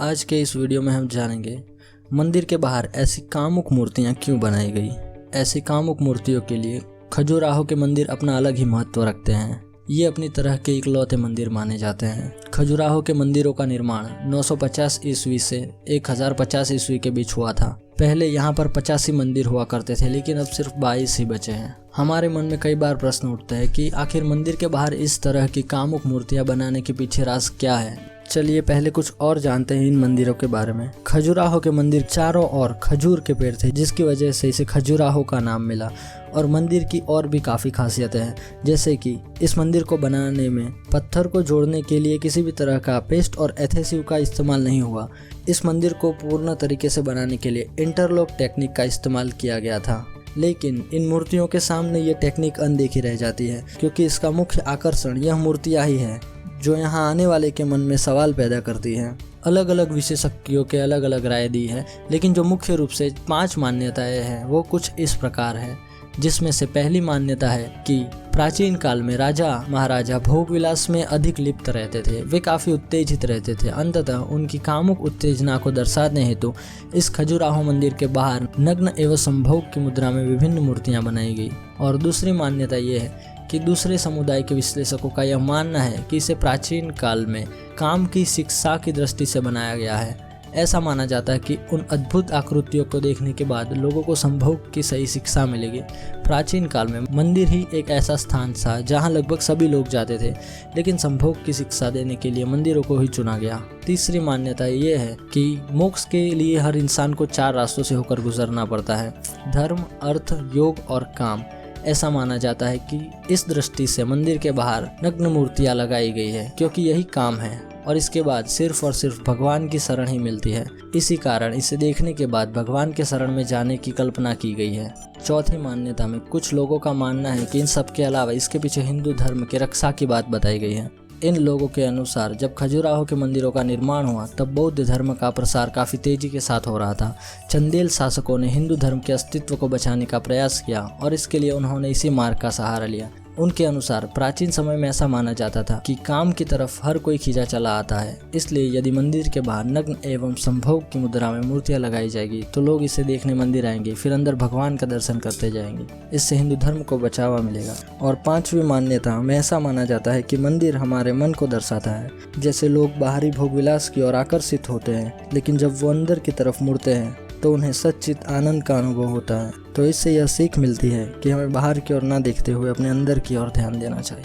आज के इस वीडियो में हम जानेंगे मंदिर के बाहर ऐसी कामुक मूर्तियां क्यों बनाई गई। ऐसी कामुक मूर्तियों के लिए खजुराहो के मंदिर अपना अलग ही महत्व रखते हैं। ये अपनी तरह के इकलौते मंदिर माने जाते हैं। खजुराहो के मंदिरों का निर्माण 950 ईस्वी से 1050 ईस्वी के बीच हुआ था। पहले यहाँ पर 85 मंदिर हुआ करते थे, लेकिन अब सिर्फ 22 ही बचे हैं। हमारे मन में कई बार प्रश्न उठता है कि आखिर मंदिर के बाहर इस तरह की कामुक मूर्तियां बनाने के पीछे राज क्या है। चलिए पहले कुछ और जानते हैं इन मंदिरों के बारे में। खजुराहो के मंदिर चारों ओर खजूर के पेड़ थे, जिसकी वजह से इसे खजुराहो का नाम मिला। और मंदिर की और भी काफ़ी खासियतें हैं, जैसे कि इस मंदिर को बनाने में पत्थर को जोड़ने के लिए किसी भी तरह का पेस्ट और एडहेसिव का इस्तेमाल नहीं हुआ। इस मंदिर को पूर्ण तरीके से बनाने के लिए इंटरलॉक टेक्निक का इस्तेमाल किया गया था। लेकिन इन मूर्तियों के सामने ये टेक्निक अनदेखी रह जाती है, क्योंकि इसका मुख्य आकर्षण यह मूर्तियाँ ही है जो यहाँ आने वाले के मन में सवाल पैदा करती हैं। अलग अलग विशेषज्ञों के अलग अलग राय दी है, लेकिन जो मुख्य रूप से 5 मान्यताएं हैं वो कुछ इस प्रकार है। जिसमें से पहली मान्यता है कि प्राचीन काल में राजा महाराजा भोग विलास में अधिक लिप्त रहते थे। वे काफ़ी उत्तेजित रहते थे। अंततः उनकी कामुक उत्तेजना को दर्शाने हेतु इस खजुराहो मंदिर के बाहर नग्न एवं संभोग की मुद्रा में विभिन्न मूर्तियां बनाई गई। और दूसरी मान्यता ये है कि दूसरे समुदाय के विश्लेषकों का यह मानना है कि इसे प्राचीन काल में काम की शिक्षा की दृष्टि से बनाया गया है। ऐसा माना जाता है कि उन अद्भुत आकृतियों को देखने के बाद लोगों को संभोग की सही शिक्षा मिलेगी। प्राचीन काल में मंदिर ही एक ऐसा स्थान था जहां लगभग सभी लोग जाते थे, लेकिन संभोग की शिक्षा देने के लिए मंदिरों को ही चुना गया। तीसरी मान्यता ये है कि मोक्ष के लिए हर इंसान को 4 रास्तों से होकर गुजरना पड़ता है: धर्म, अर्थ, योग और काम। ऐसा माना जाता है कि इस दृष्टि से मंदिर के बाहर नग्न मूर्तियां लगाई गई है, क्योंकि यही काम है और इसके बाद सिर्फ और सिर्फ भगवान की शरण ही मिलती है। इसी कारण इसे देखने के बाद भगवान के शरण में जाने की कल्पना की गई है। चौथी मान्यता में कुछ लोगों का मानना है कि इन सब के अलावा इसके पीछे हिंदू धर्म की रक्षा की बात बताई गई है। इन लोगों के अनुसार जब खजुराहो के मंदिरों का निर्माण हुआ तब बौद्ध धर्म का प्रसार काफ़ी तेजी के साथ हो रहा था। चंदेल शासकों ने हिंदू धर्म के अस्तित्व को बचाने का प्रयास किया और इसके लिए उन्होंने इसी मार्ग का सहारा लिया। उनके अनुसार प्राचीन समय में ऐसा माना जाता था कि काम की तरफ हर कोई खींचा चला आता है, इसलिए यदि मंदिर के बाहर नग्न एवं संभोग की मुद्रा में मूर्तियां लगाई जाएगी तो लोग इसे देखने मंदिर आएंगे, फिर अंदर भगवान का दर्शन करते जाएंगे। इससे हिंदू धर्म को बचावा मिलेगा। और 5वीं मान्यता में ऐसा माना जाता है कि मंदिर हमारे मन को दर्शाता है। जैसे लोग बाहरी भोग विलास की ओर आकर्षित होते हैं, लेकिन जब वो अंदर की तरफ मुड़ते हैं तो उन्हें सच्चित आनंद का अनुभव होता है। तो इससे यह सीख मिलती है कि हमें बाहर की ओर ना देखते हुए अपने अंदर की ओर ध्यान देना चाहिए।